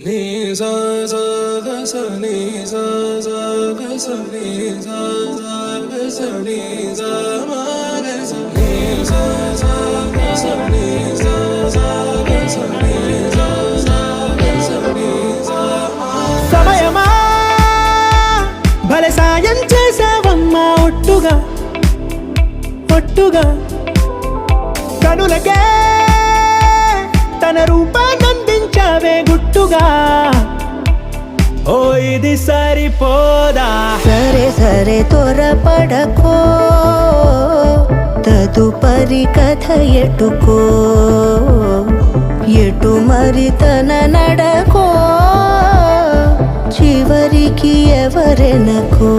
నీ సా సా గ స నీ సా సా గ స నీ సా సా గ స నీ సా మా గ స నీ సా సా గ స నీ సా సా గ స నీ సా సా గ స నీ సా మా. సమయమా భలే సాయం చేసావమ్మా ఒట్టుగా ఒట్టుగా కనులకే తన రూపాన్నందించావే గుట్టుగా. ఓ ఇది సరిపోదా సరే సరే త్వరపడకో తదుపరి కథ ఎటుకో ఎటు మరి తన నడకో చివరికి ఎవరెనకో.